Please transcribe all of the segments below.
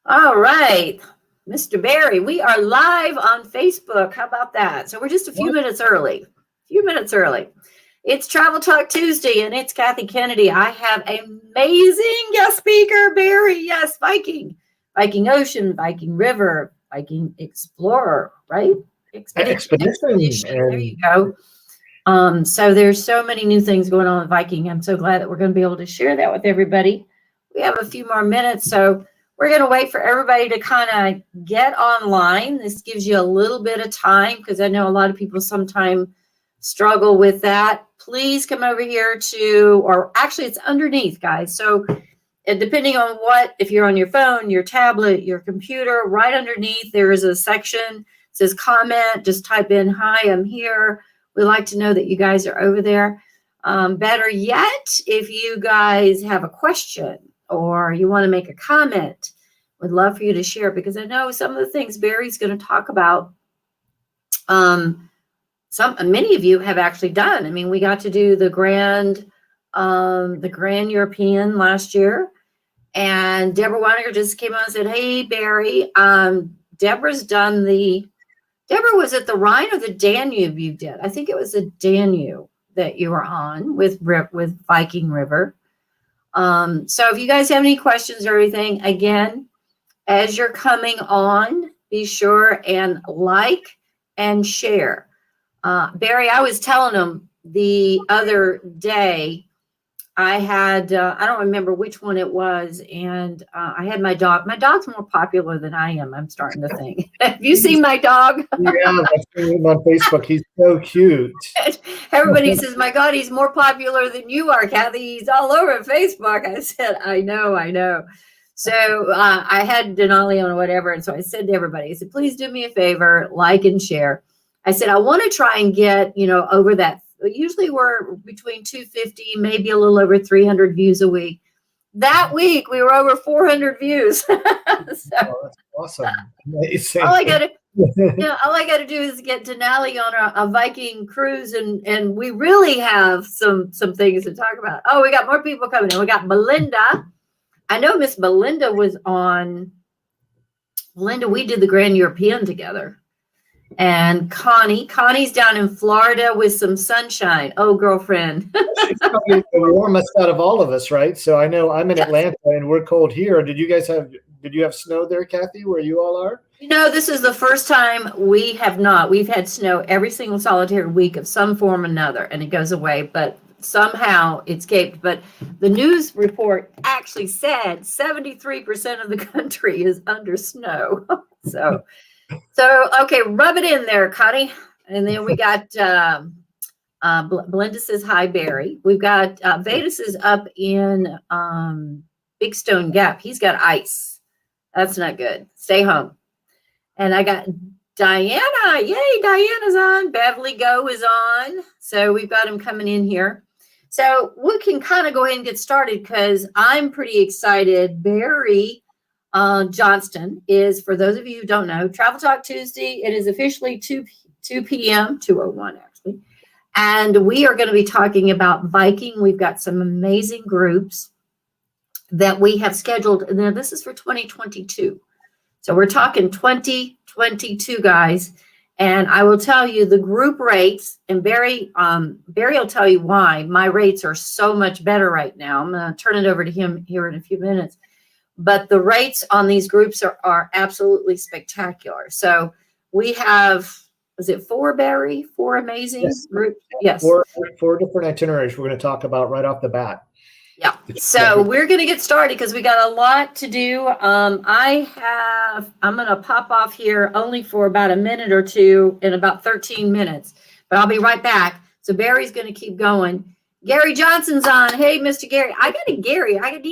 All right, Mr. Barry, we are live on Facebook. How about that? So we're just a few minutes early. It's Travel Talk Tuesday, and it's Kathy Kennedy. I have an amazing guest speaker, Barry. Yes, Viking Ocean, Viking River, Viking Explorer, right? Expedition. There you go. So there's so many new things going on with Viking. I'm so glad that we're going to be able to share that with everybody. We have a few more minutes, so we're going to wait for everybody to kind of get online. This gives you a little bit of time because I know a lot of people sometimes struggle with that. Please come over here or actually it's underneath, guys. So depending on if you're on your phone, your tablet, your computer, right underneath, there is a section that says comment. Just type in, hi, I'm here. We like to know that you guys are over there. Better yet, if you guys have a question or you want to make a comment, would love for you to share, because I know some of the things Barry's going to talk about, many of you have actually done. I mean, we got to do the Grand European last year, and Deborah Weininger just came on and said, hey, Barry, Deborah was it the Rhine or the Danube you did? I think it was the Danube that you were on with Viking River. So if you guys have any questions or anything, again, as you're coming on, be sure and like and share. Barry, I was telling him the other day, I had, I don't remember which one it was, and I had my dog. My dog's more popular than I am, I'm starting to think. Have you seen my dog? Yeah, I've seen him on Facebook. He's so cute. Everybody says, my God, he's more popular than you are, Kathy. He's all over Facebook. I said, I know. So I had Denali on or whatever, and so I said to everybody, I said, please do me a favor, like and share. I said, I want to try and get, over that. Usually we're between 250, maybe a little over 300 views a week. That week we were over 400 views. So, that's awesome. Amazing. All I got to do is get Denali on a Viking cruise, and we really have some things to talk about. Oh, we got more people coming in. We got Belinda. I know Miss Belinda was on. Belinda, we did the Grand European together. And Connie's down in Florida with some sunshine. Oh, girlfriend. She's probably the warmest out of all of us, right? So I know I'm in Atlanta and we're cold here. Did you have snow there, Kathy, where you all are? This is the first time we have not. We've had snow every single solitary week of some form or another, and it goes away, but somehow it escaped. But the news report actually said 73% of the country is under snow. So okay, rub it in there, Connie. And then we got Belinda says, hi, Barry. We've got Vedas is up in Big Stone Gap. He's got ice. That's not good. Stay home. And I got Diana. Yay, Diana's on. Beverly Go is on. So we've got him coming in here. So we can kind of go ahead and get started because I'm pretty excited. Barry Johnston is, for those of you who don't know, Travel Talk Tuesday. It is officially 2 p.m., 2:01 actually. And we are going to be talking about Viking. We've got some amazing groups that we have scheduled. Now, this is for 2022. So we're talking 2022, guys. And I will tell you the group rates, and Barry will tell you why my rates are so much better right now. I'm going to turn it over to him here in a few minutes. But the rates on these groups are absolutely spectacular. So we have, is it 4, Barry? 4 amazing groups? Yes. 4 different itineraries we're going to talk about right off the bat. Yeah. So we're going to get started because we got a lot to do. I'm going to pop off here only for about a minute or two in about 13 minutes, but I'll be right back. So Barry's going to keep going. Gary Johnson's on. Hey, Mr. Gary.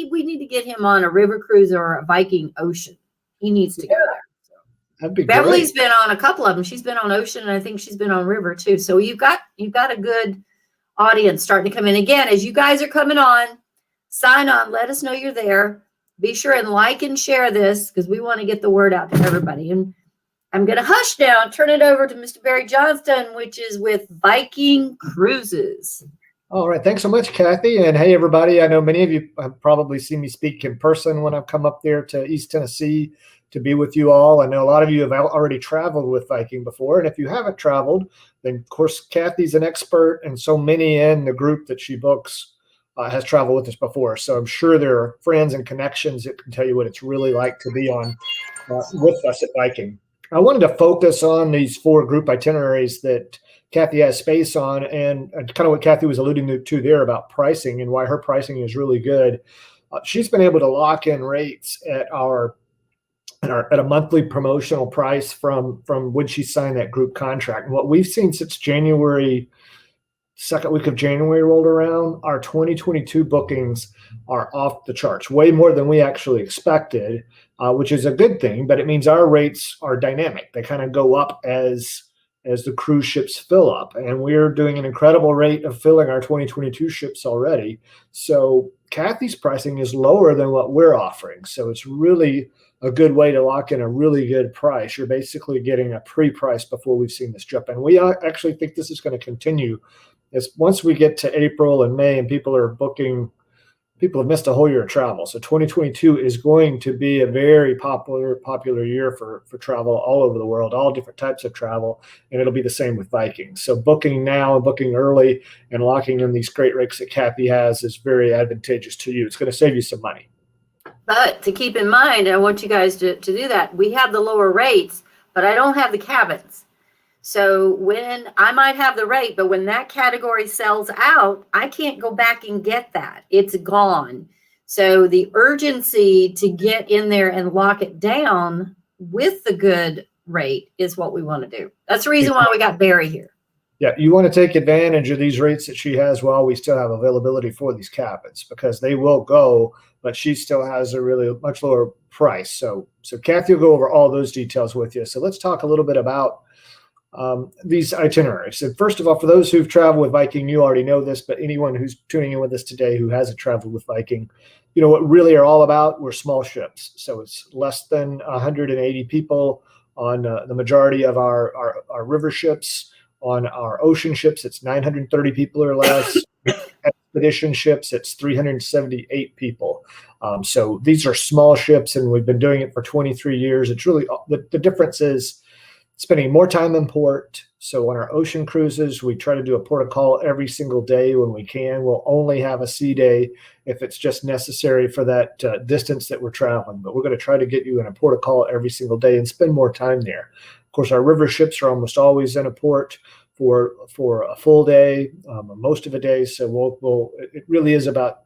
We need to get him on a river cruise or a Viking Ocean. He needs to go there. That'd be Beverly's great. been on a couple of them. She's been on Ocean, and I think she's been on River too. So you've got a good audience starting to come in. Again, as you guys are coming on, sign on. Let us know you're there. Be sure and like and share this because we want to get the word out to everybody. And I'm going to hush now and turn it over to Mr. Barry Johnston, which is with Viking Cruises. All right. Thanks so much, Kathy. And hey, everybody. I know many of you have probably seen me speak in person when I've come up there to East Tennessee to be with you all. I know a lot of you have already traveled with Viking before. And if you haven't traveled, then of course, Kathy's an expert, and so many in the group that she books has traveled with us before. So I'm sure there are friends and connections that can tell you what it's really like to be on with us at Viking. I wanted to focus on these 4 group itineraries that Kathy has space on, and kind of what Kathy was alluding to there about pricing and why her pricing is really good. She's been able to lock in rates at at a monthly promotional price from when she signed that group contract. And what we've seen since January, second week of January rolled around, our 2022 bookings are off the charts, way more than we actually expected, which is a good thing. But it means our rates are dynamic; they kind of go up as the cruise ships fill up, and we're doing an incredible rate of filling our 2022 ships already. So Kathy's pricing is lower than what we're offering, so it's really a good way to lock in a really good price. You're basically getting a pre-price before we've seen this jump, and we actually think this is going to continue. As once we get to April and May and people are booking, people have missed a whole year of travel. So 2022 is going to be a very popular year for travel all over the world, all different types of travel, and it'll be the same with Vikings. So booking now and booking early and locking in these great rates that Kathy has is very advantageous to you. It's going to save you some money. But to keep in mind, I want you guys to do that. We have the lower rates, but I don't have the cabins. So when I might have the rate, but when that category sells out, I can't go back and get that. It's gone. So the urgency to get in there and lock it down with the good rate is what we want to do. That's the reason why we got Barry here. Yeah, you want to take advantage of these rates that she has while we still have availability for these cabins, because they will go, but she still has a really much lower price. So Kathy will go over all those details with you. So let's talk a little bit about these itineraries. And first of all, for those who've traveled with Viking, you already know this, but anyone who's tuning in with us today who hasn't traveled with Viking, you know what really are all about? We're small ships. So it's less than 180 people on the majority of our river ships. On our ocean ships, it's 930 people or less. Expedition ships, it's 378 people. So these are small ships, and we've been doing it for 23 years. It's really the difference is spending more time in port. So on our ocean cruises, we try to do a port of call every single day when we can. We'll only have a sea day if it's just necessary for that distance that we're traveling. But we're going to try to get you in a port of call every single day and spend more time there. Of course, our river ships are almost always in a port for a full day, most of a day. So it really is about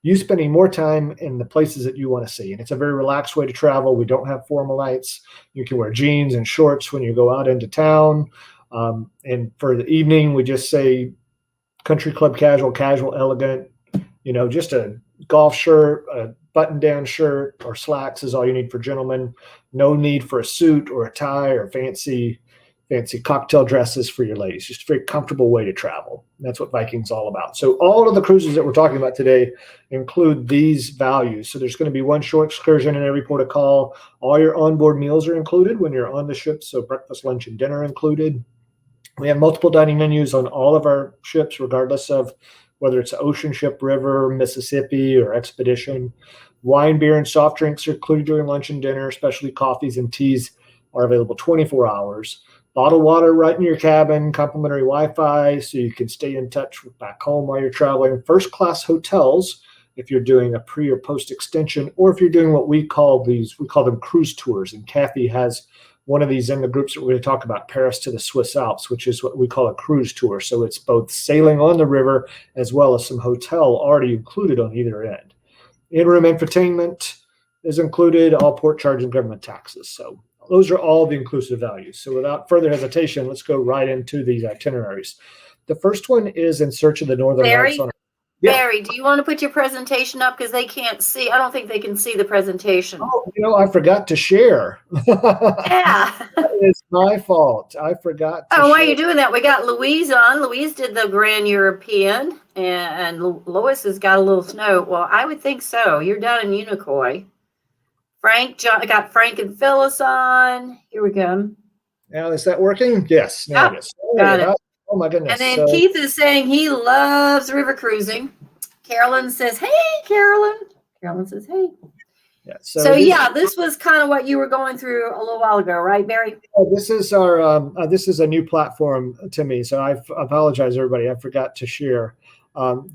you spending more time in the places that you want to see. And it's a very relaxed way to travel. We don't have formal nights. You can wear jeans and shorts when you go out into town. And for the evening, we just say country club casual, casual elegant, just a golf shirt, a button-down shirt, or slacks is all you need for gentlemen. No need for a suit or a tie or fancy cocktail dresses for your ladies. Just a very comfortable way to travel. That's what Viking's all about. So all of the cruises that we're talking about today include these values. So there's going to be one short excursion in every port of call. All your onboard meals are included when you're on the ship. So breakfast, lunch, and dinner included. We have multiple dining menus on all of our ships, regardless of whether it's an ocean ship, river, Mississippi, or expedition. Wine, beer, and soft drinks are included during lunch and dinner. Especially coffees and teas are available 24 hours. Bottled water right in your cabin, complimentary Wi-Fi, so you can stay in touch with back home while you're traveling. First-class hotels, if you're doing a pre or post extension, or if you're doing what we call them cruise tours. And Kathy has one of these in the groups that we're going to talk about, Paris to the Swiss Alps, which is what we call a cruise tour. So it's both sailing on the river as well as some hotel already included on either end. In-room entertainment is included, all port charge and government taxes. So those are all the inclusive values. So without further hesitation, let's go right into these itineraries. The first one is In Search of the Northern Lights. Barry, do you want to put your presentation up? Because they can't see. I don't think they can see the presentation. Oh, I forgot to share. Yeah. It's my fault. I forgot to share. Why are you doing that? We got Louise on. Louise did the Grand European, and Lois has got a little snow. Well, I would think so. You're down in Unicoi. I got Frank and Phyllis on. Here we go. Now, is that working? Yes. Now it is. Got it. Oh my And goodness. then Keith is saying he loves river cruising. Carolyn says, "Hey, Carolyn." Carolyn says, "Hey." Yeah. So yeah, this was kind of what you were going through a little while ago, right, Barry? This is our this is a new platform to me, so I apologize, everybody. I forgot to share.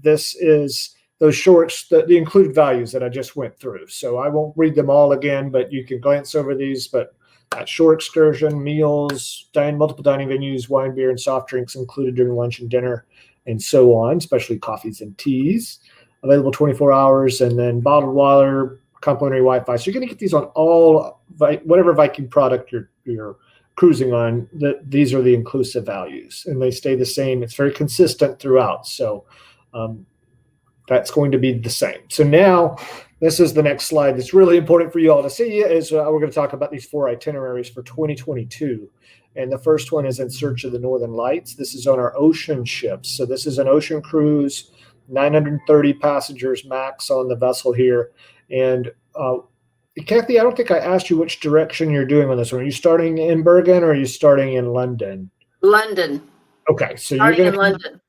This is those shorts, the included values that I just went through. So I won't read them all again, but you can glance over these. But shore excursion, meals, multiple dining venues, wine, beer, and soft drinks included during lunch and dinner, and so on, especially coffees and teas. Available 24 hours, and then bottled water, complimentary Wi-Fi. So you're going to get these on all whatever Viking product you're cruising on. These are the inclusive values, and they stay the same. It's very consistent throughout. So that's going to be the same. So now this is the next slide that's really important for you all to see is we're going to talk about these 4 itineraries for 2022. And the first one is In Search of the Northern Lights. This is on our ocean ships. So this is an ocean cruise, 930 passengers max on the vessel here. And Kathy, I don't think I asked you which direction you're doing on this one. Are you starting in Bergen or are you starting in London? London. Okay, so Starting you're in going to London.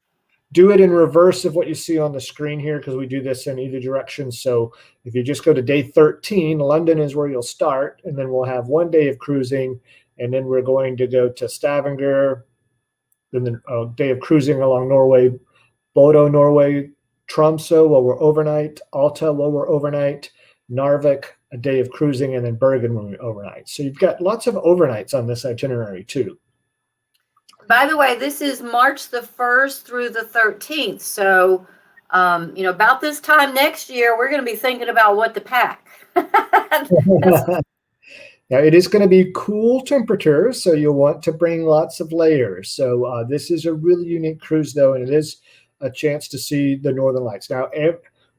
do it in reverse of what you see on the screen here because we do this in either direction. So if you just go to day 13, London is where you'll start, and then we'll have 1 day of cruising, and then we're going to go to Stavanger, then the day of cruising along Norway, Bodo, Norway, Tromsø, where we're overnight, Alta, where we're overnight, Narvik, a day of cruising, and then Bergen, where we're overnight. So you've got lots of overnights on this itinerary too. By the way, this is March the 1st through the 13th. So, about this time next year, we're going to be thinking about what to pack. Now, it is going to be cool temperatures, so you'll want to bring lots of layers. So this is a really unique cruise, though, and it is a chance to see the Northern Lights. Now,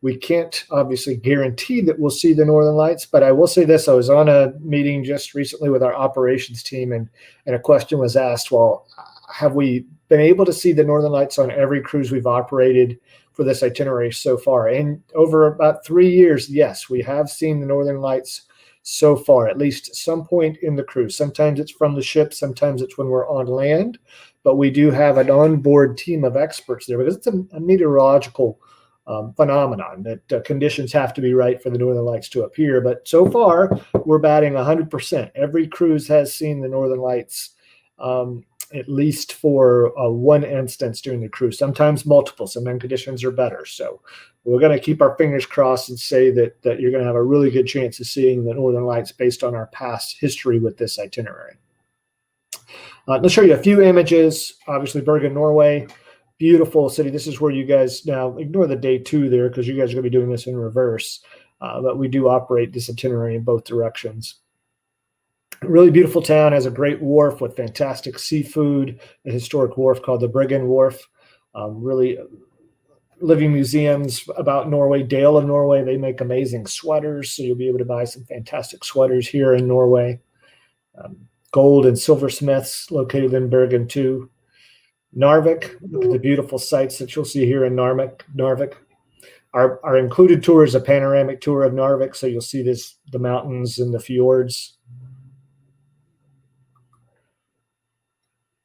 we can't obviously guarantee that we'll see the Northern Lights, but I will say this. I was on a meeting just recently with our operations team, and a question was asked, well, have we been able to see the Northern Lights on every cruise we've operated for this itinerary so far? And over about 3 years, yes, we have seen the Northern Lights so far, at least some point in the cruise. Sometimes it's from the ship, sometimes it's when we're on land, but we do have an onboard team of experts there because it's a meteorological phenomenon that conditions have to be right for the Northern Lights to appear. But so far, we're batting 100%. Every cruise has seen the Northern Lights at least for one instance during the cruise, sometimes multiple. Sometimes conditions are better. So we're going to keep our fingers crossed and say that you're going to have a really good chance of seeing the Northern Lights based on our past history with this itinerary. Let's show you a few images. Obviously, Bergen, Norway, beautiful city. This is where you guys, now ignore the day 2 there because you guys are going to be doing this in reverse, but we do operate this itinerary in both directions. Really beautiful town, has a great wharf with fantastic seafood, a historic wharf called the Bergen Wharf. Really living museums about Norway. Dale of Norway, they make amazing sweaters, so you'll be able to buy some fantastic sweaters here in Norway. Gold and silversmiths located in Bergen too. Narvik, look at the beautiful sights that you'll see here in Narvik. Our included tour is a panoramic tour of Narvik, so you'll see the mountains and the fjords.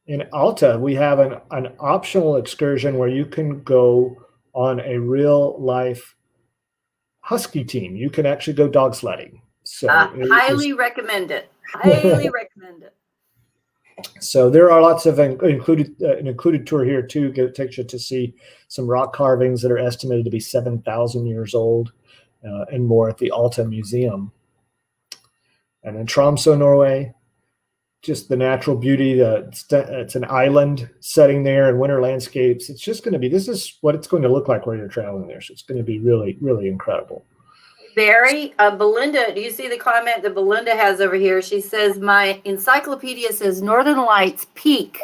In Alta, we have an optional excursion where you can go on a real life husky team. You can actually go dog sledding. So highly recommend it. Highly recommend it. So there are lots of an included tour here too. It takes you to see some rock carvings that are estimated to be 7,000 years old and more at the Alta Museum. And in Tromsø, Norway, just the natural beauty. It's an island setting there and winter landscapes. It's just going to be, this is what it's going to look like where you're traveling there. So it's going to be really, really incredible. Barry, Belinda, do you see the comment that Belinda has over here? She says, my encyclopedia says Northern Lights peak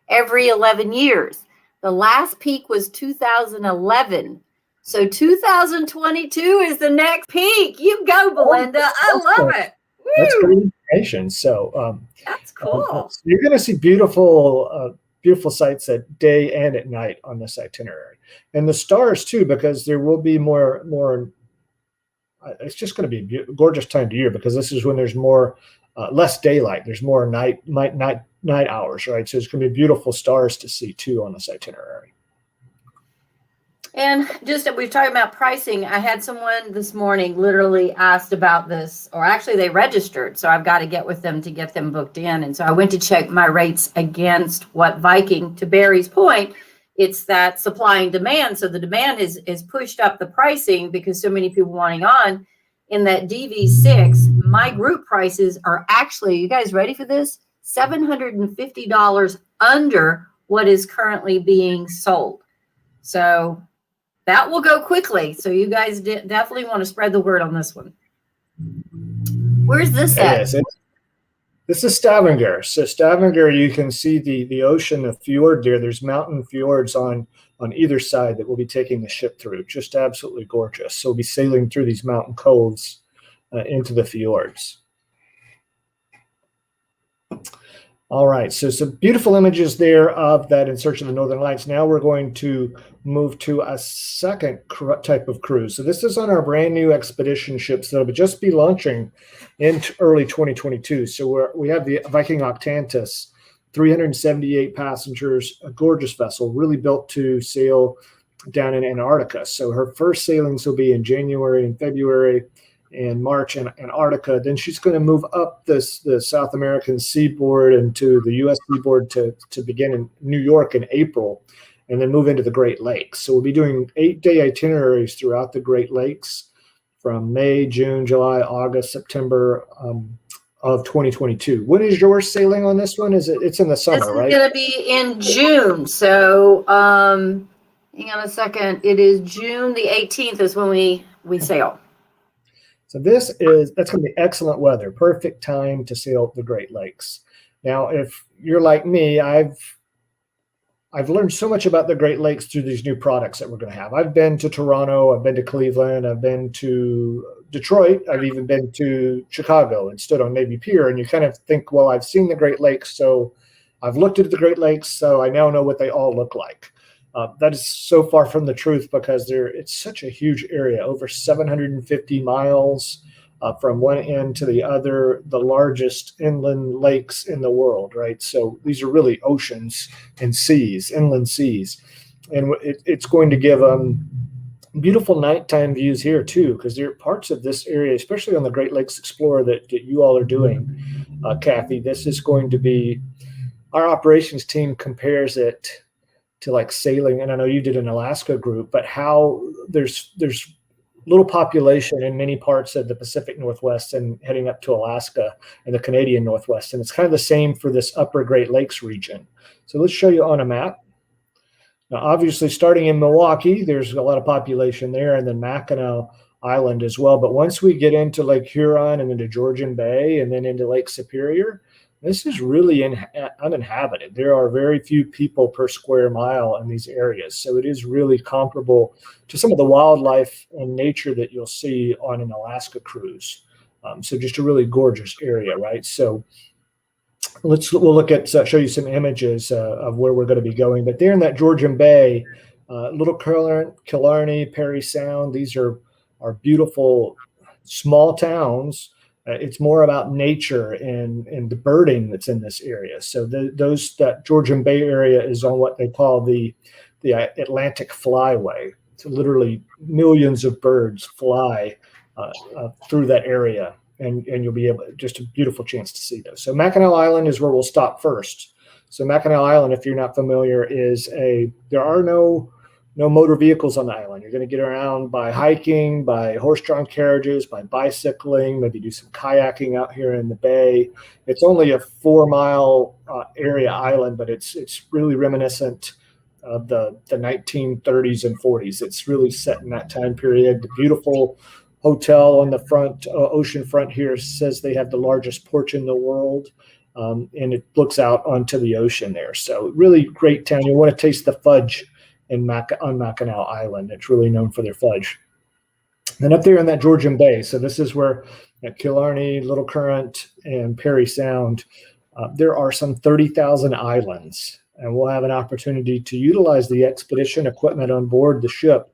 every 11 years. The last peak was 2011. So 2022 is the next peak. You go, Belinda. I love it. Woo! That's great information. So that's cool. You're going to see beautiful sights at day and at night on this itinerary, and the stars too, because there will be more. It's just going to be a gorgeous time of year because this is when there's more less daylight. There's more night night hours, right? So it's going to be beautiful stars to see too on this itinerary. And just we've talked about pricing. I had someone this morning literally asked about this, or actually they registered. So I've got to get with them to get them booked in. And so I went to check my rates against what Viking, to Barry's point, it's that supply and demand. So the demand is pushed up the pricing because so many people wanting on. In that DV6, my group prices are actually, you guys ready for this? $750 under what is currently being sold. So that will go quickly. So you guys definitely want to spread the word on this one. Where's this at? Yes, this is Stavanger. So Stavanger, you can see the ocean, the fjord there. There's mountain fjords on either side that we'll be taking the ship through. Just absolutely gorgeous. So we'll be sailing through these mountain coves into the fjords. All right, so some beautiful images there of that In Search of the Northern Lights. Now we're going to move to a second type of cruise. So this is on our brand new expedition ships that will just be launching in early 2022. So we have the Viking Octantis, 378 passengers, a gorgeous vessel, really built to sail down in Antarctica. So her first sailings will be in January and February and March in Antarctica. Then she's going to move up the South American seaboard and to the U.S. seaboard to begin in New York in April, and then move into the Great Lakes. So we'll be doing 8-day itineraries throughout the Great Lakes from May, June, July, August, September of 2022. When is yours sailing on this one? It's in the summer, right? This is going to be in June. So hang on a second. It is June the 18th is when we sail. So that's going to be excellent weather, perfect time to sail the Great Lakes. Now, if you're like me, I've learned so much about the Great Lakes through these new products that we're going to have. I've been to Toronto, I've been to Cleveland, I've been to Detroit, I've even been to Chicago and stood on Navy Pier. And you kind of think, well, I've seen the Great Lakes, so I've looked at the Great Lakes, so I now know what they all look like. That is so far from the truth because it's such a huge area, over 750 miles from one end to the other, the largest inland lakes in the world, right? So these are really oceans and seas, inland seas. And it's going to give beautiful nighttime views here too, because there are parts of this area, especially on the Great Lakes Explorer that you all are doing, Kathy. This is going to be, our operations team compares it to like sailing, and I know you did an Alaska group, but how there's little population in many parts of the Pacific Northwest and heading up to Alaska and the Canadian Northwest. And it's kind of the same for this upper Great Lakes region. So let's show you on a map. Now, obviously, starting in Milwaukee, there's a lot of population there, and then Mackinac Island as well. But once we get into Lake Huron and into Georgian Bay and then into Lake Superior, this is really uninhabited. There are very few people per square mile in these areas. So it is really comparable to some of the wildlife and nature that you'll see on an Alaska cruise. So just a really gorgeous area, right? So we'll look at, show you some images of where we're going to be going. But there in that Georgian Bay, Little Killarney, Perry Sound, these are beautiful small towns. It's more about nature and the birding that's in this area. So that Georgian Bay area is on what they call the Atlantic Flyway. So literally millions of birds fly through that area, and you'll be able, just a beautiful chance to see those. So Mackinac Island is where we'll stop first. So Mackinac Island, if you're not familiar, there are no motor vehicles on the island. You're going to get around by hiking, by horse-drawn carriages, by bicycling, maybe do some kayaking out here in the bay. It's only a 4-mile area island, but it's really reminiscent of the 1930s and 40s. It's really set in that time period. The beautiful hotel on the front, ocean front here, says they have the largest porch in the world, and it looks out onto the ocean there. So really great town. You want to taste the fudge on Mackinac Island. It's really known for their fudge. And up there in that Georgian Bay, so this is where at Killarney, Little Current, and Perry Sound, there are some 30,000 islands, and we'll have an opportunity to utilize the expedition equipment on board the ship.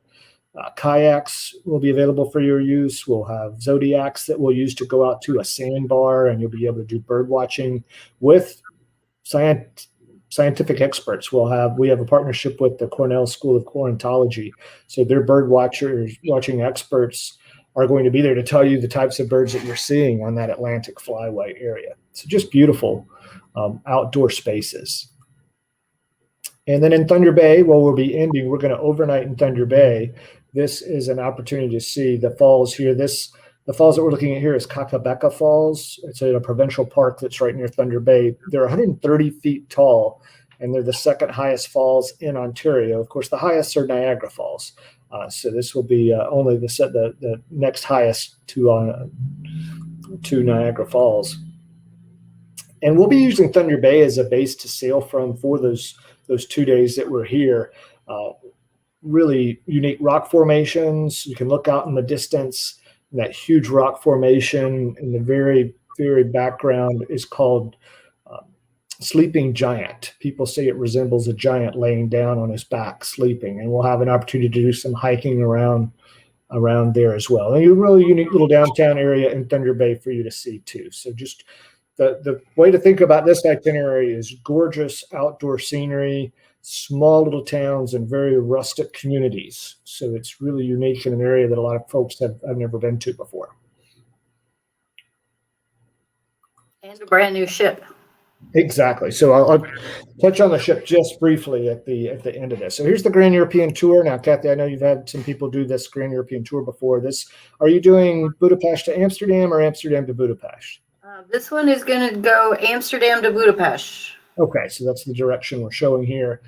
Kayaks will be available for your use. We'll have Zodiacs that we'll use to go out to a sandbar, and you'll be able to do bird watching with scientific experts. We have a partnership with the Cornell School of Ornithology, so their watching experts are going to be there to tell you the types of birds that you're seeing on that Atlantic flyway area. So just beautiful outdoor spaces. And then in Thunder Bay, we'll be ending. We're going to overnight in Thunder Bay. This is an opportunity to see the falls here. The falls that we're looking at here is Kakabeka Falls. It's a provincial park that's right near Thunder Bay. They're 130 feet tall, and they're the second highest falls in Ontario. Of course, the highest are Niagara Falls. So this will be only the next highest to Niagara Falls. And we'll be using Thunder Bay as a base to sail from for those 2 days that we're here. Really unique rock formations. You can look out in the distance. That huge rock formation in the very, very background is called Sleeping Giant. People say it resembles a giant laying down on his back sleeping, and we'll have an opportunity to do some hiking around there as well. And a really unique little downtown area in Thunder Bay for you to see too. So just the way to think about this itinerary is gorgeous outdoor scenery, small little towns, and very rustic communities. So it's really unique in an area that a lot of folks have never been to before. And a brand new ship. Exactly. So I'll touch on the ship just briefly at the end of this. So here's the Grand European Tour. Now, Kathy, I know you've had some people do this Grand European Tour before. Are you doing Budapest to Amsterdam or Amsterdam to Budapest? This one is going to go Amsterdam to Budapest. Okay, so that's the direction we're showing here.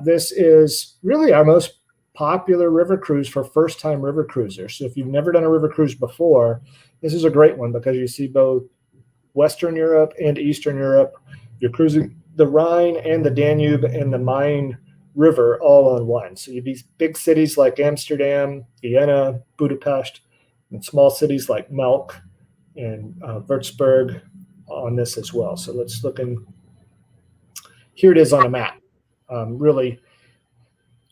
This is really our most popular river cruise for first-time river cruisers. So if you've never done a river cruise before, this is a great one because you see both Western Europe and Eastern Europe. You're cruising the Rhine and the Danube and the Main River all on one. So you'd be big cities like Amsterdam, Vienna, Budapest, and small cities like Melk and Würzburg on this as well. So let's look in. Here it is on a map. Really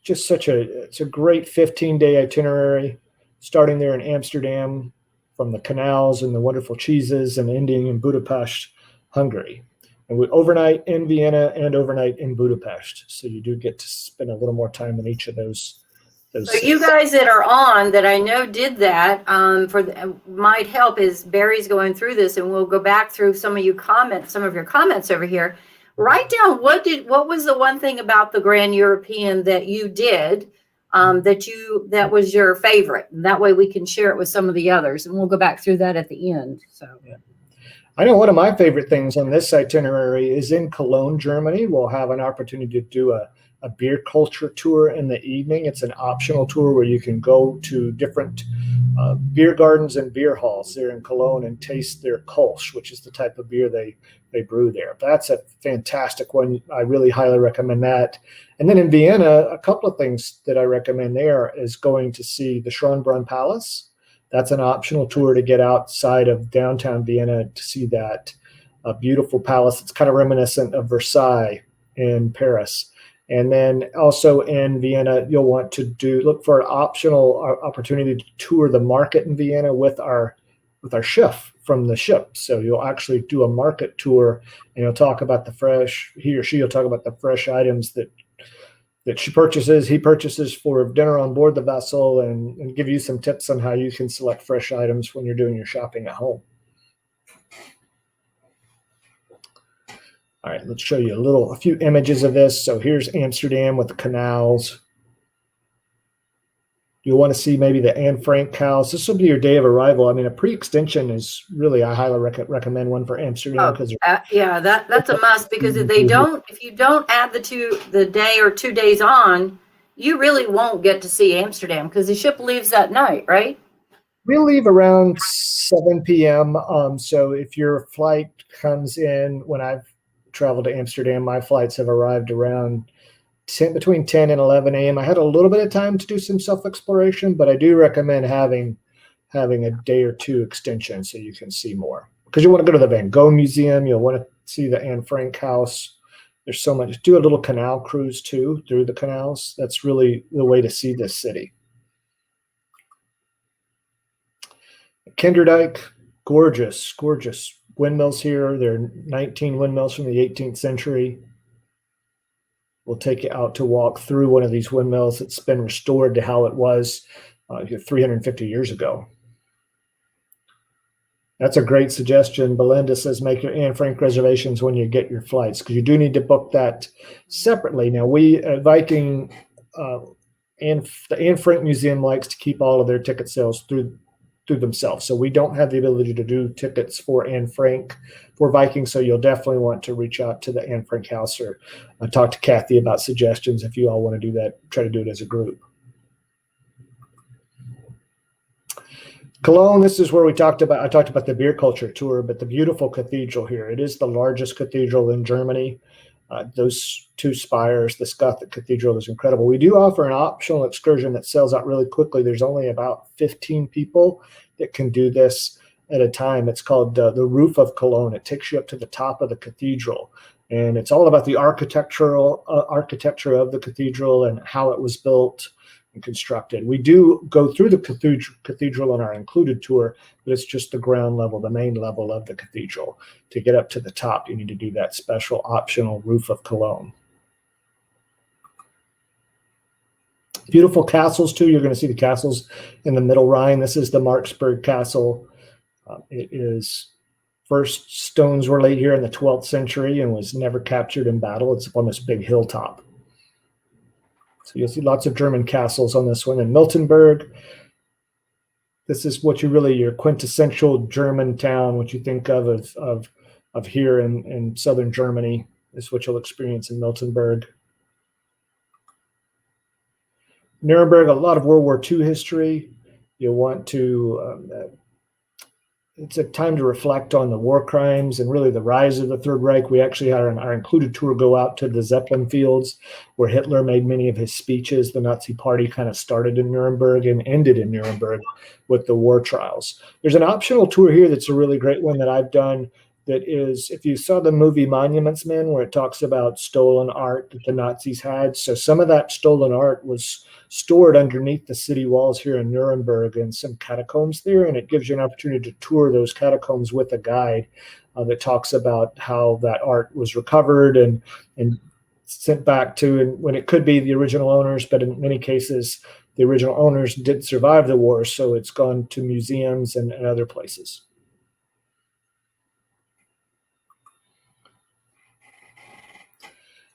just it's a great 15-day itinerary, starting there in Amsterdam from the canals and the wonderful cheeses and ending in Budapest, Hungary. And we overnight in Vienna and overnight in Budapest. So you do get to spend a little more time in each of those. So you guys that are on that I know did that might help is Barry's going through this, and we'll go back through some of your comments over here. Write down what was the one thing about the Grand European that you did that was your favorite. And that way we can share it with some of the others, and we'll go back through that at the end. So yeah. I know one of my favorite things on this itinerary is in Cologne, Germany. We'll have an opportunity to do a beer culture tour in the evening. It's an optional tour where you can go to different beer gardens and beer halls there in Cologne and taste their Kolsch, which is the type of beer they brew there. That's a fantastic one. I really highly recommend that. And then in Vienna, a couple of things that I recommend there is going to see the Schönbrunn Palace. That's an optional tour to get outside of downtown Vienna to see that beautiful palace. It's kind of reminiscent of Versailles in Paris. And then also in Vienna, you'll want to look for an optional opportunity to tour the market in Vienna with our chef from the ship. So you'll actually do a market tour, and you'll talk about he or she will talk about the fresh items that he purchases for dinner on board the vessel, and give you some tips on how you can select fresh items when you're doing your shopping at home. All right, let's show you a few images of this. So here's Amsterdam with the canals. You'll want to see maybe the Anne Frank house. This will be your day of arrival. I mean, a pre-extension is really, I highly recommend one for Amsterdam. Yeah, that's a must, because if you don't add the day or 2 days on, you really won't get to see Amsterdam because the ship leaves that night, right? We'll leave around 7 p.m. So if your flight comes in, when I've traveled to Amsterdam, my flights have arrived around between 10 and 11 a.m. I had a little bit of time to do some self-exploration, but I do recommend having a day or two extension so you can see more. Because you want to go to the Van Gogh Museum, you'll want to see the Anne Frank house. There's so much. Do a little canal cruise too through the canals. That's really the way to see this city. Kinderdijk, gorgeous windmills here. There are 19 windmills from the 18th century. We'll take you out to walk through one of these windmills that's been restored to how it was 350 years ago. That's a great suggestion. Belinda says make your Anne Frank reservations when you get your flights, because you do need to book that separately. Now, we at Viking, and the Anne Frank Museum likes to keep all of their ticket sales through themselves. So we don't have the ability to do tickets for Anne Frank for Viking. So you'll definitely want to reach out to the Anne Frank House or talk to Kathy about suggestions if you all want to do that. Try to do it as a group. Cologne, this is where I talked about the beer culture tour, but the beautiful cathedral here. It is the largest cathedral in Germany. Those two spires, this Gothic cathedral is incredible. We do offer an optional excursion that sells out really quickly. There's only about 15 people that can do this at a time. It's called the Roof of Cologne. It takes you up to the top of the cathedral, and it's all about the architecture of the cathedral and how it was built and constructed. We do go through the cathedral on our included tour, but it's just the ground level, the main level of the cathedral. To get up to the top, you need to do that special optional Roof of Cologne. Beautiful castles too. You're going to see the castles in the Middle Rhine. This is the Marksburg Castle. It is first stones were laid here in the 12th century and was never captured in battle. It's up on this big hilltop. So you'll see lots of German castles on this one. In Miltenberg, this is what your quintessential German town, what you think of here in southern Germany, is what you'll experience in Miltenberg. Nuremberg, a lot of World War II history. You'll want to, it's a time to reflect on the war crimes and really the rise of the Third Reich. We actually had our included tour go out to the Zeppelin fields where Hitler made many of his speeches. The Nazi Party kind of started in Nuremberg and ended in Nuremberg with the war trials. There's an optional tour here that's a really great one that I've done. That is, if you saw the movie Monuments Men, where it talks about stolen art that the Nazis had. So some of that stolen art was stored underneath the city walls here in Nuremberg and some catacombs there. And it gives you an opportunity to tour those catacombs with a guide that talks about how that art was recovered and sent back to, and when it could be the original owners, but in many cases, the original owners didn't survive the war. So it's gone to museums and other places.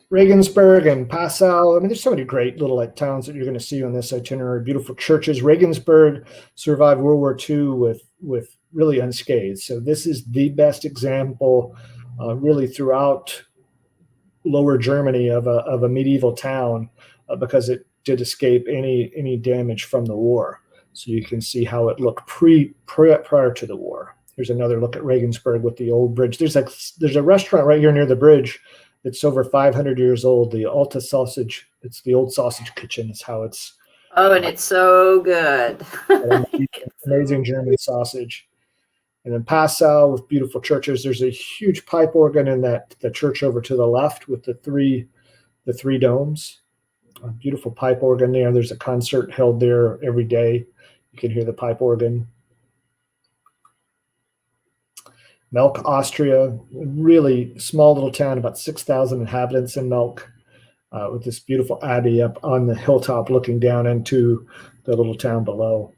Regensburg and Passau. I mean, there's so many great little towns that you're going to see on this itinerary. Beautiful churches. Regensburg survived World War II with really unscathed. So this is the best example, really throughout Lower Germany of a medieval town because it did escape any damage from the war. So you can see how it looked prior to the war. Here's another look at Regensburg with the old bridge. There's a restaurant right here near the bridge. It's over 500 years old. The Alta sausage. It's the old sausage kitchen. Is how it's. Oh, and it's so good. Amazing German sausage. And then Passau with beautiful churches. There's a huge pipe organ in the church over to the left with the three domes. A beautiful pipe organ there. There's a concert held there every day. You can hear the pipe organ. Melk, Austria, really small little town, about 6,000 inhabitants in Melk, with this beautiful abbey up on the hilltop looking down into the little town below.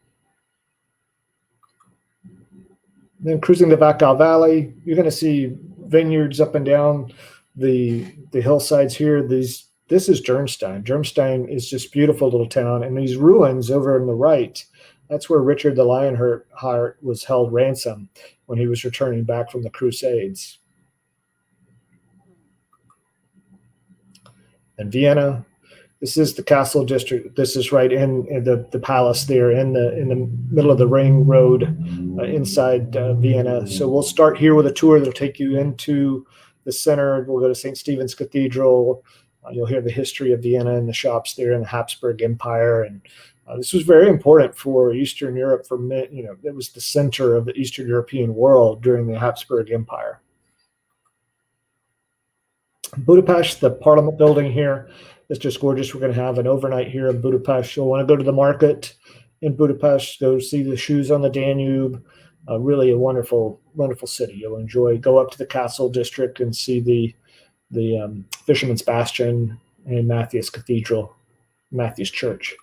Then cruising the Wachau Valley, you're going to see vineyards up and down the hillsides here. This is Johnston. Johnston is just beautiful little town, and these ruins over on the right, that's where Richard the Lionheart was held ransom when he was returning back from the Crusades. And Vienna, this is the castle district. This is right in the palace there in the middle of the ring road inside Vienna. So we'll start here with a tour that'll take you into the center. We'll go to St. Stephen's Cathedral. You'll hear the history of Vienna and the shops there in the Habsburg Empire. And this was very important for Eastern Europe. It was the center of the Eastern European world during the Habsburg Empire. Budapest, the Parliament building here is just gorgeous. We're going to have an overnight here in Budapest. You'll want to go to the market in Budapest, go see the shoes on the Danube. really a wonderful, wonderful city. You'll enjoy. Go up to the Castle District and see the Fisherman's Bastion and Matthews Cathedral, Matthews Church.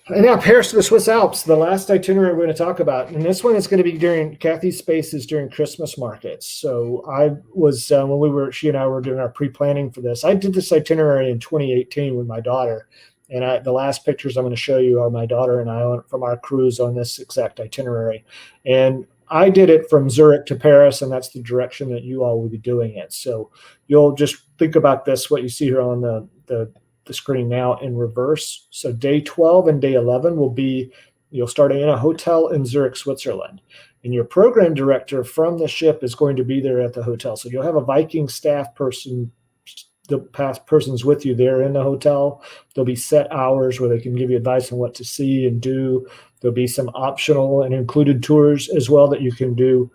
And now Paris to the Swiss Alps, the last itinerary we're going to talk about. And this one is going to be during Kathy's spaces during Christmas markets. So I was, she and I were doing our pre-planning for this, I did this itinerary in 2018 with my daughter. And the last pictures I'm going to show you are my daughter and I from our cruise on this exact itinerary. And I did it from Zurich to Paris, and that's the direction that you all will be doing it. So you'll just think about this, what you see here on the screen now in reverse. So day 12 and day 11 will be, you'll start in a hotel in Zurich, Switzerland. And your program director from the ship is going to be there at the hotel. So you'll have a Viking staff person, the past persons with you there in the hotel. There'll be set hours where they can give you advice on what to see and do. There'll be some optional and included tours as well that you can do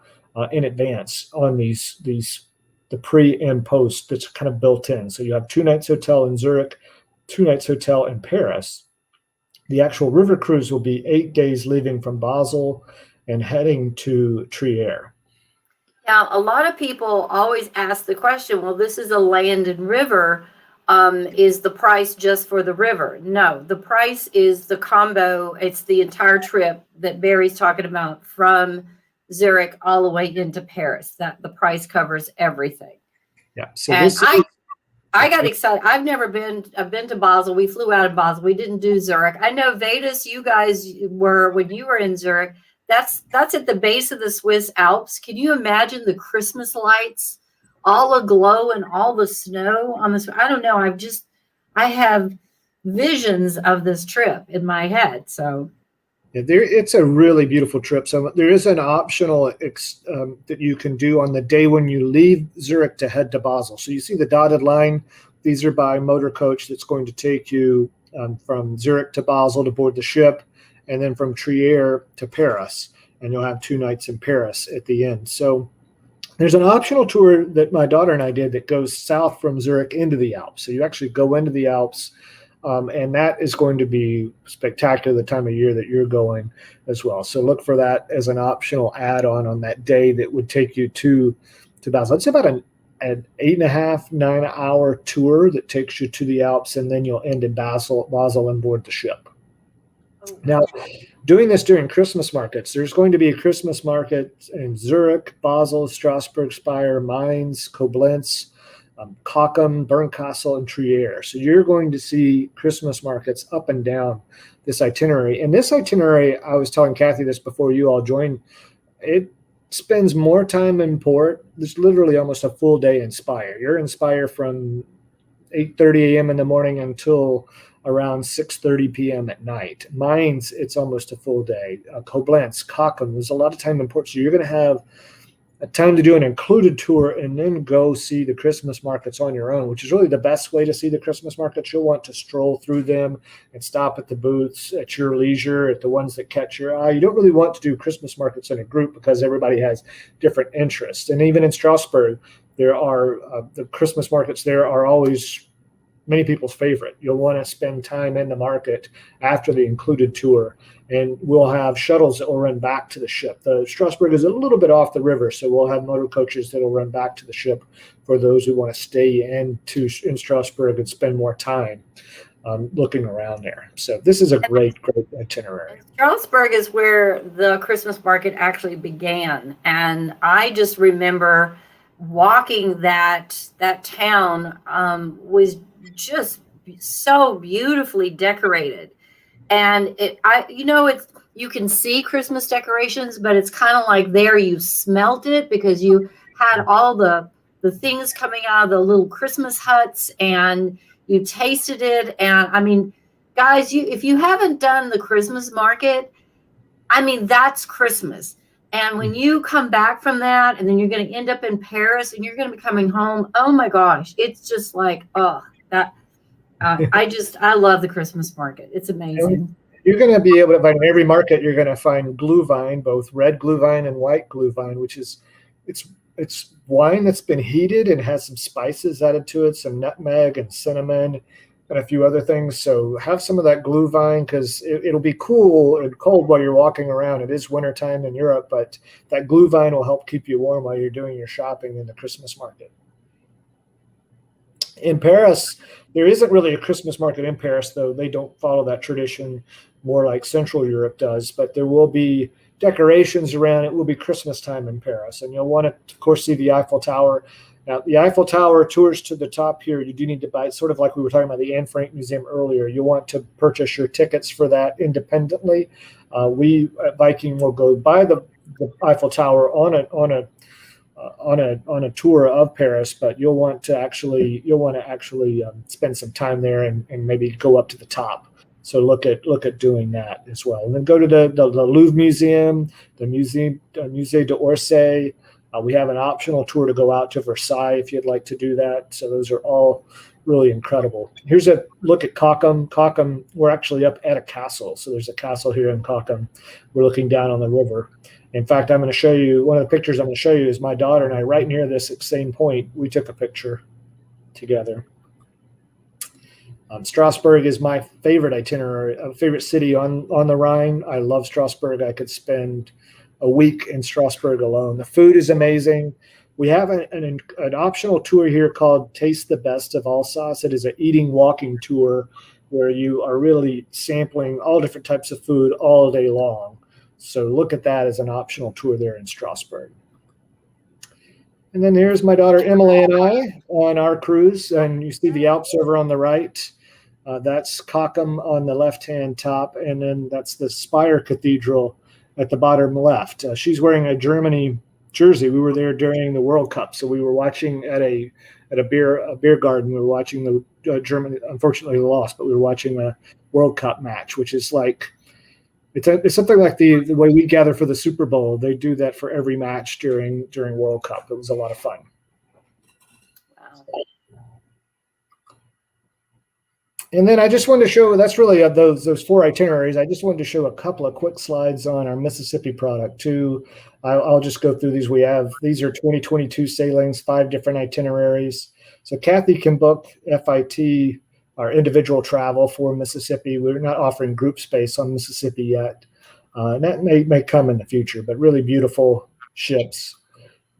in advance on the pre and post that's kind of built in. So you have 2 nights hotel in Zurich, 2 nights hotel in Paris. The actual river cruise will be 8 days leaving from Basel and heading to Trier. Now, a lot of people always ask the question, well, this is a land and river. Is the price just for the river? No, the price is the combo. It's the entire trip that Barry's talking about from Zurich all the way into Paris. That the price covers everything. Yeah. So and I got excited. I've been to Basel. We flew out of Basel. We didn't do Zurich. I know Vedas, you guys were, when you were in Zurich, that's at the base of the Swiss Alps. Can you imagine the Christmas lights all aglow and all the snow on this? I don't know. I have visions of this trip in my head. So yeah, it's a really beautiful trip. So there is an optional that you can do on the day when you leave Zurich to head to Basel. So you see the dotted line. These are by motor coach that's going to take you from Zurich to Basel to board the ship, and then from Trier to Paris. And you'll have 2 nights in Paris at the end. So there's an optional tour that my daughter and I did that goes south from Zurich into the Alps. So you actually go into the Alps, and that is going to be spectacular the time of year that you're going as well. So look for that as an optional add-on on that day that would take you to Basel. It's about an 8.5, 9-hour tour that takes you to the Alps, and then you'll end in Basel and board the ship. Now, doing this during Christmas markets, there's going to be a Christmas market in Zurich, Basel, Strasbourg, Speyer, Mainz, Koblenz, Cochem, Bernkastel, and Trier. So you're going to see Christmas markets up and down this itinerary. And this itinerary, I was telling Kathy this before you all joined, it spends more time in port. There's literally almost a full day in Speyer. You're in Speyer from 8:30 a.m. in the morning until around 6:30 p.m. at night. Mainz, it's almost a full day. Koblenz, Cochem, there's a lot of time in port. So you're going to have a time to do an included tour and then go see the Christmas markets on your own, which is really the best way to see the Christmas markets. You'll want to stroll through them and stop at the booths at your leisure, at the ones that catch your eye. You don't really want to do Christmas markets in a group because everybody has different interests. And even in Strasbourg, there are the Christmas markets there are always many people's favorite. You'll want to spend time in the market after the included tour, and we'll have shuttles that will run back to the ship. The Strasbourg is a little bit off the river, so we'll have motor coaches that will run back to the ship for those who want to stay in Strasbourg and spend more time looking around there. So this is a great itinerary. Strasbourg is where the Christmas market actually began, and I just remember walking that town was just so beautifully decorated, and you can see Christmas decorations, but it's kind of like there you smelt it because you had all the things coming out of the little Christmas huts and you tasted it. And I mean, guys, if you haven't done the Christmas market, I mean, that's Christmas. And when you come back from that, and then you're going to end up in Paris and you're going to be coming home, oh my gosh, it's just like, I love the Christmas market. It's amazing. You're going to be able to find in every market, you're going to find glühwein, both red glühwein and white glühwein, which is, it's wine that's been heated and has some spices added to it, some nutmeg and cinnamon and a few other things. So have some of that glue vine, because it'll be cool and cold while you're walking around. It is wintertime in Europe, but that glue vine will help keep you warm while you're doing your shopping in the Christmas market. In Paris, there isn't really a Christmas market in Paris, though they don't follow that tradition, more like Central Europe does. But there will be decorations around. It will be Christmas time in Paris, and you'll want to, of course, see the Eiffel Tower. Now, the Eiffel Tower tours to the top here, you do need to buy, sort of like we were talking about the Anne Frank Museum earlier. You'll want to purchase your tickets for that independently. We at Viking will go by the Eiffel Tower on a tour of Paris, but you'll want to actually spend some time there and maybe go up to the top. So look at doing that as well, and then go to the Louvre Museum, the Musée d'Orsay. We have an optional tour to go out to Versailles if you'd like to do that. So those are all really incredible. Here's a look at Cochem. Cochem, we're actually up at a castle. So there's a castle here in Cochem. We're looking down on the river. In fact, I'm going to show you, one of the pictures I'm going to show you is my daughter and I right near this same point. We took a picture together. Strasbourg is my favorite itinerary, favorite city on the Rhine. I love Strasbourg. I could spend a week in Strasbourg alone. The food is amazing. We have an optional tour here called Taste the Best of Alsace. It is an eating, walking tour where you are really sampling all different types of food all day long. So look at that as an optional tour there in Strasbourg. And then here's my daughter Emily and I on our cruise, and you see the Alps over on the right. That's Cochem on the left-hand top, and then that's the Spire Cathedral at the bottom left. She's wearing a Germany jersey. We were there during the World Cup, so we were watching at a beer garden. We were watching the Germany. Unfortunately, lost, but we were watching a World Cup match, which is like it's something like the way we gather for the Super Bowl. They do that for every match during World Cup. It was a lot of fun. Wow. And then I just wanted to show, that's really those 4 itineraries. I just wanted to show a couple of quick slides on our Mississippi product too. I'll just go through these. These are 2022 sailings, 5 different itineraries. So Kathy can book FIT, our individual travel for Mississippi. We're not offering group space on Mississippi yet. And that may come in the future, but really beautiful ships.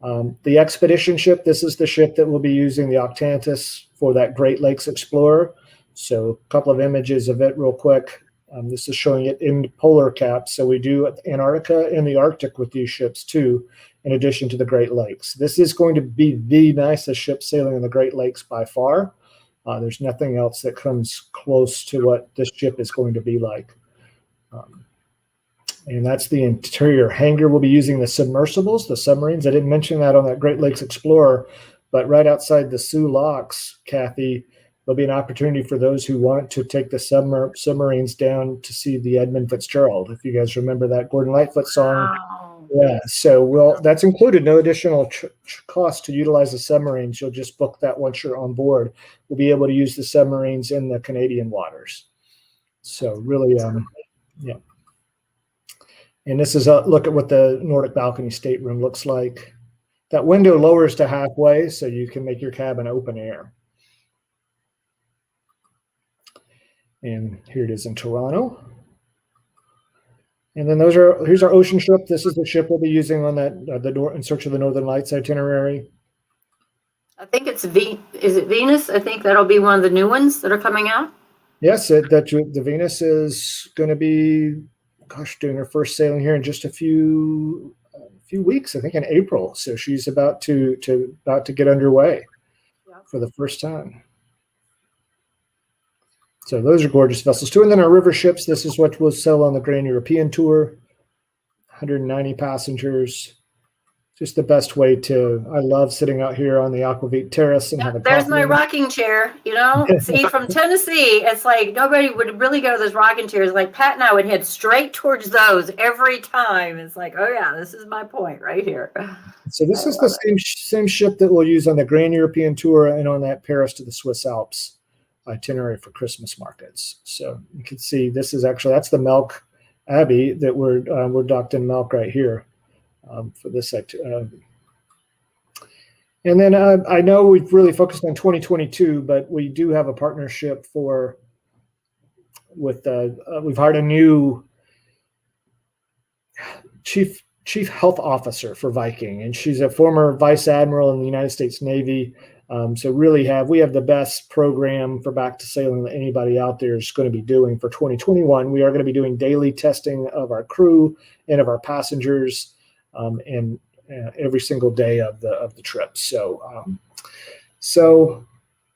The expedition ship, this is the ship that we'll be using, the Octantis, for that Great Lakes Explorer. So a couple of images of it real quick. This is showing it in polar caps. So we do Antarctica and the Arctic with these ships too, in addition to the Great Lakes. This is going to be the nicest ship sailing in the Great Lakes by far. There's nothing else that comes close to what this ship is going to be like. And that's the interior hangar. We'll be using the submersibles, the submarines. I didn't mention that on that Great Lakes Explorer, but right outside the Sioux Locks, Kathy, there'll be an opportunity for those who want to take the submarines down to see the Edmund Fitzgerald. If you guys remember that Gordon Lightfoot song. Wow. Yeah, so that's included. No additional cost to utilize the submarines. You'll just book that once you're on board. We'll be able to use the submarines in the Canadian waters. So really, yeah. And this is a look at what the Nordic balcony stateroom looks like. That window lowers to halfway, so you can make your cabin open air. And here it is in Toronto. And then here's our ocean ship. This is the ship we'll be using on that in Search of the Northern Lights itinerary. I think is it Venus? I think that'll be one of the new ones that are coming out. Yes, the Venus is going to be, doing her first sailing here in just a few weeks. I think in April. So she's about to get underway for the first time. So those are gorgeous vessels too. And then our river ships, this is what we'll sail on the Grand European Tour, 190 passengers. Just the best way I love sitting out here on the Aquavit Terrace and having there's coffee. my rocking chair, See, from Tennessee, it's like nobody would really go to those rocking chairs. Like Pat and I would head straight towards those every time. It's like, oh yeah, this is my point right here. So this is the same ship that we'll use on the Grand European Tour and on that Paris to the Swiss Alps itinerary for Christmas markets. So you can see this is that's the Melk Abbey that we're docked in Melk right here for this. And then I know we've really focused on 2022, but we do have a partnership with we've hired a new chief health officer for Viking, and she's a former vice admiral in the United States Navy. So really we have the best program for back to sailing that anybody out there is going to be doing for 2021. We are going to be doing daily testing of our crew and of our passengers, and every single day of the trip. So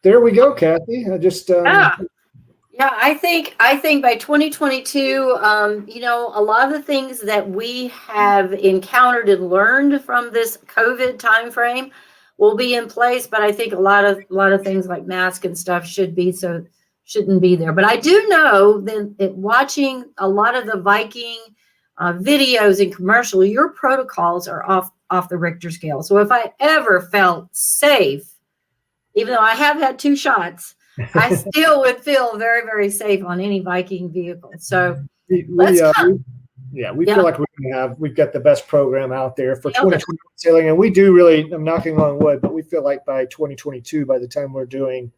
there we go, Kathy. I just Yeah, I think by 2022, you know, a lot of the things that we have encountered and learned from this COVID timeframe will be in place. But I think a lot of things like mask and stuff shouldn't be there. But I do know that watching a lot of the Viking videos and commercial, your protocols are off the Richter scale. So if I ever felt safe, even though I have had 2 shots, I still would feel very, very safe on any Viking vehicle. So we feel like we've got the best program out there for 2020 sailing, and we do really. I'm knocking on wood, but we feel like by 2022, by the time we're doing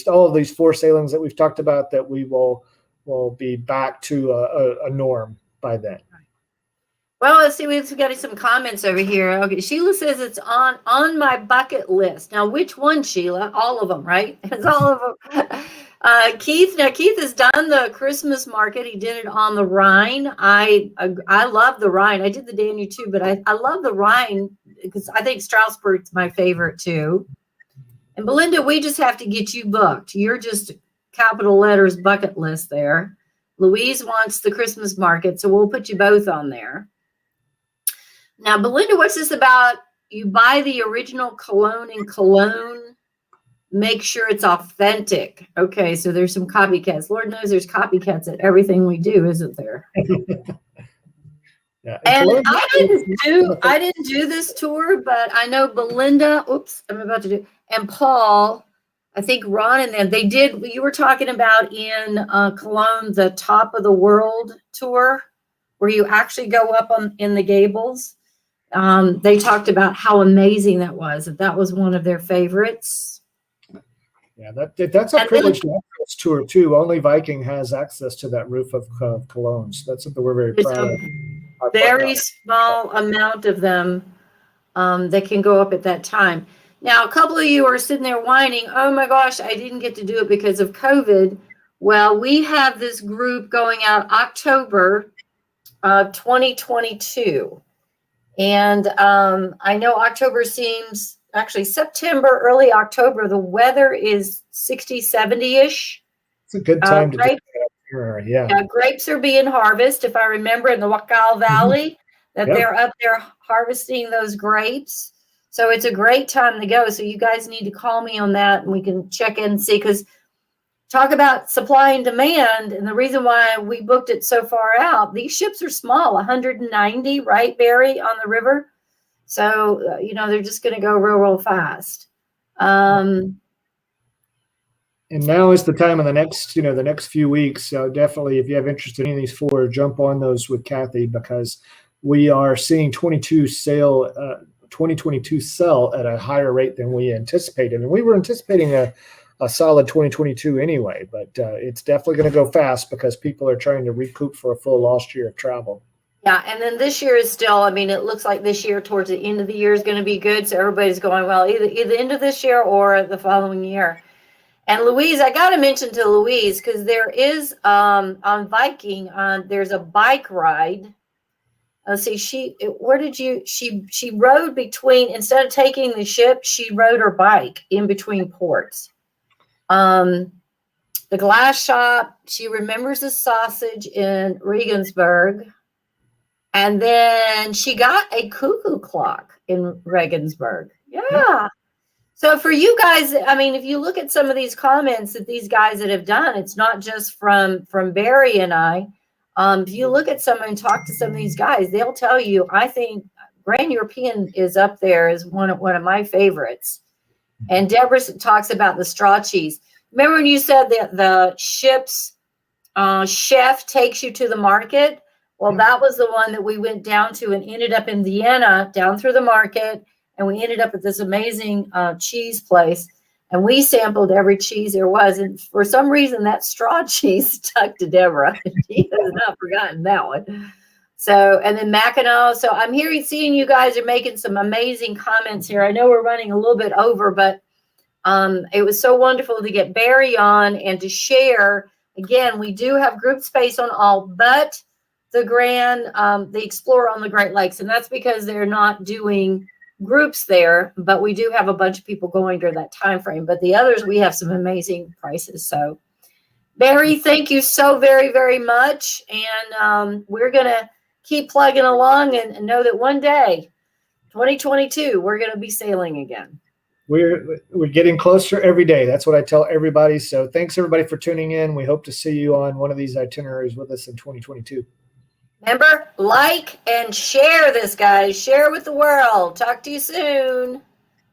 all of these 4 sailings that we've talked about, that we will be back to a norm by then. Well, let's see. We've got some comments over here. Okay, Sheila says it's on my bucket list. Now, which one, Sheila? All of them, right? It's all of them. Keith has done the Christmas market. He did it on the Rhine. I love the Rhine. I did the Danube too, but I love the Rhine because I think Strasbourg's my favorite too. And Belinda, we just have to get you booked. You're just capital letters bucket list there. Louise wants the Christmas market, so we'll put you both on there. Now, Belinda, what's this about? You buy the original cologne in Cologne, make sure it's authentic. Okay, so there's some copycats. Lord knows there's copycats at everything we do, isn't there? Yeah. And I didn't do this tour, but I know Belinda, and Paul, I think Ron and them, they did. You were talking about in Cologne, the Top of the World tour, where you actually go up in the gables. They talked about how amazing that was. That was one of their favorites. Yeah, that's a privileged access tour too. Only Viking has access to that roof of Colognes. That's something we're very proud of. Very small amount of them that can go up at that time. Now, a couple of you are sitting there whining, oh my gosh, I didn't get to do it because of COVID. Well, we have this group going out October 2022. And I know October seems, actually September, early October, the weather is 60, 70-ish. It's a good time to do that. Yeah, grapes are being harvested, if I remember, in the Wakal Valley, that they're up there harvesting those grapes. So it's a great time to go. So you guys need to call me on that, and we can check in and see, because talk about supply and demand, and the reason why we booked it so far out, these ships are small, 190, right, Barry, on the river. So, they're just going to go real, real fast. And now is the time in the next few weeks. So definitely, if you have interest in any of these 4, jump on those with Kathy, because we are seeing 2022 sell at a higher rate than we anticipated. And we were anticipating a solid 2022 anyway, but it's definitely going to go fast because people are trying to recoup for a full lost year of travel. Yeah, and then this year is still, it looks like this year towards the end of the year is going to be good. So everybody's going, well, either the end of this year or the following year. And Louise, I got to mention to Louise, because there is on Viking, there's a bike ride. Let's see, she rode between, instead of taking the ship, she rode her bike in between ports. The glass shop, she remembers the sausage in Regensburg. And then she got a cuckoo clock in Regensburg. Yeah. So for you guys, if you look at some of these comments that these guys that have done, it's not just from Barry and I. If you look at some and talk to some of these guys, they'll tell you, I think Grand European is up there as one of my favorites. And Deborah talks about the straw cheese. Remember when you said that the ship's chef takes you to the market? Well, that was the one that we went down to and ended up in Vienna, down through the market. and we ended up at this amazing cheese place. And we sampled every cheese there was. And for some reason, that straw cheese stuck to Deborah. She has not forgotten that one. So, and then Mackinac. So I'm seeing you guys are making some amazing comments here. I know we're running a little bit over, but it was so wonderful to get Barry on and to share. Again, we do have group space on all but the Explorer on the Great Lakes. And that's because they're not doing groups there, but we do have a bunch of people going during that time frame. But the others, we have some amazing prices. So Barry, thank you so very, very much. And we're going to keep plugging along and know that one day, 2022, we're going to be sailing again. We're getting closer every day. That's what I tell everybody. So thanks everybody for tuning in. We hope to see you on one of these itineraries with us in 2022. Remember, like and share this, guys. Share with the world. Talk to you soon.